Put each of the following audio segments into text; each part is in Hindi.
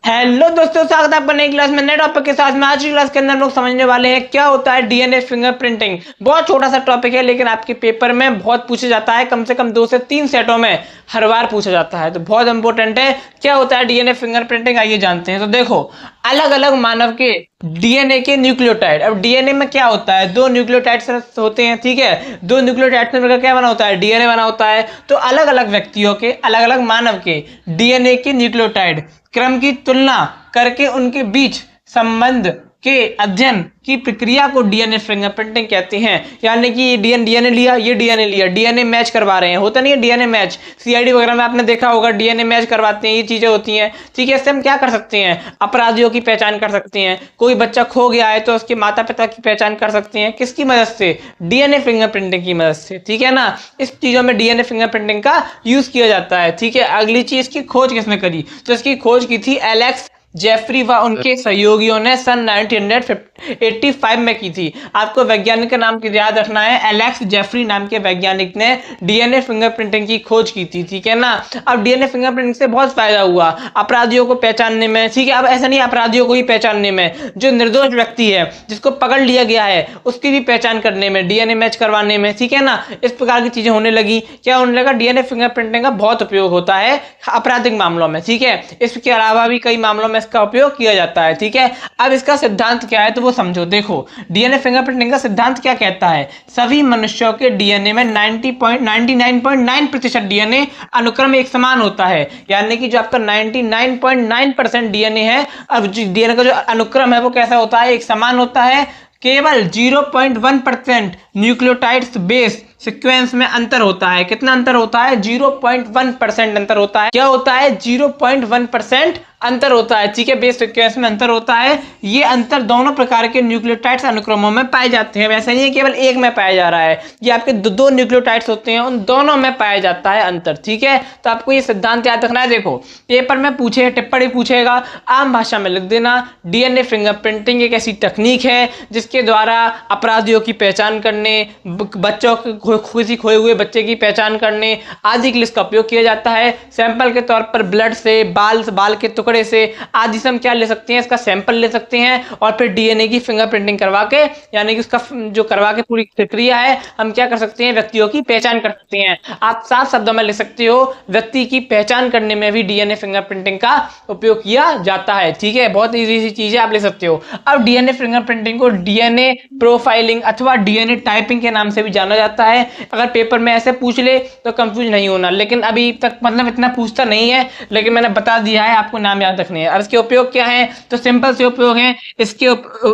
हेलो दोस्तों, स्वागत है आपका नई क्लास में नए टॉपिक के साथ में। आज की क्लास के अंदर हम लोग समझने वाले हैं क्या होता है डीएनए फिंगरप्रिंटिंग। बहुत छोटा सा टॉपिक है लेकिन आपके पेपर में बहुत पूछा जाता है, कम से कम 2 से 3 सेटों में हर बार पूछा जाता है, तो बहुत इंपॉर्टेंट है। क्या होता है डीएनए फिंगरप्रिंटिंग, आइए जानते हैं। तो देखो, अलग अलग मानव के डीएनए के न्यूक्लियोटाइड। अब डीएनए में क्या होता है, 2 न्यूक्लियोटाइड्स होते हैं, ठीक है। 2 न्यूक्लियोटाइड्स में मिलकर क्या बना होता है, डीएनए बना होता है। तो अलग अलग व्यक्तियों के, अलग अलग मानव के डीएनए के न्यूक्लियोटाइड क्रम की तुलना करके उनके बीच संबंध के अध्ययन की प्रक्रिया को डीएनए फिंगरप्रिंटिंग कहते हैं। यानी कि ये डीएनए लिया, ये डीएनए लिया, डीएनए मैच करवा रहे हैं। होता नहीं है डीएनए मैच, सीआईडी वगैरह में आपने देखा होगा, डीएनए मैच करवाते हैं, ये चीजें होती हैं, ठीक है। इससे हम क्या कर सकते हैं, अपराधियों की पहचान कर सकते हैं। कोई बच्चा खो गया है तो उसके माता पिता की पहचान कर सकते हैं, किसकी मदद से, डीएनए फिंगरप्रिंटिंग की मदद से, ठीक है ना। इस चीजों में डीएनए फिंगरप्रिंटिंग का यूज किया जाता है, ठीक है। अगली चीज की खोज किसने करी, तो इसकी खोज की थी एलेक्स जेफरी व उनके सहयोगियों ने सन 1985 में की थी। आपको वैज्ञानिक का नाम याद रखना है, एलेक्स जेफरी नाम के वैज्ञानिक ने डीएनए फिंगरप्रिंटिंग की खोज की थी, ठीक है ना। अब डीएनए फिंगरप्रिंटिंग से बहुत फायदा हुआ अपराधियों को पहचानने में, ठीक है। अब ऐसा नहीं अपराधियों को ही पहचानने में, जो निर्दोष व्यक्ति है जिसको पकड़ लिया गया है उसकी भी पहचान करने में, डीएनए मैच करवाने में, ठीक है ना। इस प्रकार की चीजें होने लगी। क्या होने लगा, डीएनए फिंगरप्रिंटिंग का बहुत उपयोग होता है आपराधिक मामलों में, ठीक है। इसके अलावा भी कई मामलों में इसका उपयोग किया जाता है, ठीक है। अब इसका सिद्धांत क्या है तो वो समझो। देखो, डीएनए फिंगरप्रिंटिंग का सिद्धांत क्या कहता है, सभी मनुष्यों के डीएनए में 99.9% डीएनए अनुक्रम एक समान होता है। यानी कि जो आपका 99.9% डीएनए है, अब डीएनए का जो अनुक्रम है वो कैसा होता है, एक समान होता है। केवल 0.1% न्यूक्लियोटाइड्स बेस सीक्वेंस में अंतर होता है। कितना अंतर होता है, 0.1% अंतर होता है। क्या होता है, 0.1% अंतर होता है, ठीक है। बेस सीक्वेंस में अंतर होता है। ये अंतर दोनों प्रकार के न्यूक्लियोटाइड्स अनुक्रमों में पाए जाते हैं। वैसे नहीं है केवल एक में पाया जा रहा है, ये आपके दो न्यूक्लियोटाइड्स होते हैं, उन दोनों में पाया जाता है अंतर, ठीक है। तो आपको ये सिद्धांत याद रखना है। देखो, पेपर में पूछे, टिप्पणी पूछेगा, आम भाषा में लिख देना, डीएनए फिंगरप्रिंटिंग एक ऐसी तकनीक है जिसके द्वारा अपराधियों की पहचान करने, बच्चों किसी खोए हुए बच्चे की पहचान करने आदि के लिए इसका उपयोग किया जाता है। सैंपल के तौर पर ब्लड से, बाल के टुकड़े से आदि से हम क्या ले सकते हैं, इसका सैंपल ले सकते हैं और फिर डीएनए की फिंगरप्रिंटिंग करवा के, यानी कि उसका जो करवा के पूरी प्रक्रिया है, हम क्या कर सकते हैं, व्यक्तियों की पहचान कर सकते हैं। आप साफ शब्दों में लिख सकते हो, व्यक्ति की पहचान करने में भी डीएनए फिंगरप्रिंटिंग का उपयोग किया जाता है, ठीक है। बहुत इजी सी चीज है, आप ले सकते हो। अब डीएनए फिंगरप्रिंटिंग को डीएनए प्रोफाइलिंग अथवा डीएनए टाइपिंग के नाम से भी जाना जाता है। अगर पेपर में ऐसे पूछ ले तो कंफ्यूज नहीं होना, लेकिन अभी तक मतलब इतना पूछता नहीं है, लेकिन मैंने बता दिया है, आपको नाम याद रखने हैं। और इसके उपयोग क्या है, तो सिंपल से उपयोग है। इसके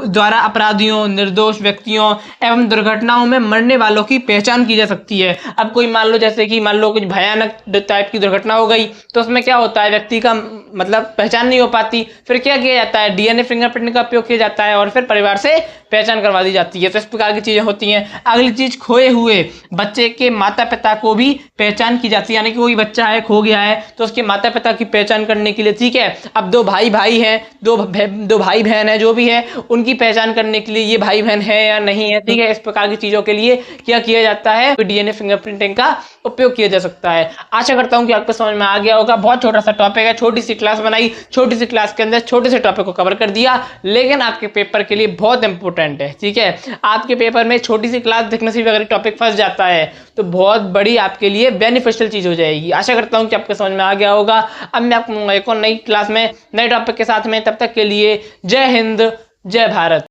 द्वारा अपराधियों, निर्दोष व्यक्तियों एवं दुर्घटनाओं में मरने वालों की पहचान की जा सकती है। अब कोई मान लो, जैसे कि मान लो कुछ भयानक टाइप की दुर्घटना हो गई, तो उसमें क्या होता है, व्यक्ति का मतलब पहचान नहीं हो पाती, फिर क्या किया जाता है, डीएनए फिंगरप्रिंटिंग का उपयोग किया जाता है और फिर परिवार से पहचान करवा दी जाती है। तो इस प्रकार की चीजें होती हैं। अगली चीज, खोए हुए बच्चे के माता पिता को भी पहचान की जाती है। यानी कि कोई बच्चा है, खो गया है, तो उसके माता पिता की पहचान करने के लिए, ठीक है। अब दो भाई हैं, दो भाई बहन है, जो भी है, उनकी पहचान करने के लिए ये भाई बहन है या नहीं है, ठीक है। इस प्रकार की चीजों के लिए क्या किया जाता है, डीएनए फिंगरप्रिंटिंग का उपयोग किया जा सकता है। आशा करता हूं कि आपको समझ में आ गया होगा। बहुत छोटा सा टॉपिक है, छोटी सी क्लास बनाई, छोटी सी क्लास के अंदर छोटे से टॉपिक को कवर कर दिया, लेकिन आपके पेपर के लिए बहुत इंपॉर्टेंट है, ठीक है। आपके पेपर में छोटी सी क्लास देखने से भी अगर टॉपिक फंस जाता है तो बहुत बड़ी आपके लिए बेनिफिशियल चीज हो जाएगी। आशा करता हूं कि आपको समझ में आ गया होगा। अब मैं आपको एक और नई क्लास में नए टॉपिक के साथ में, तब तक के लिए जय हिंद, जय भारत।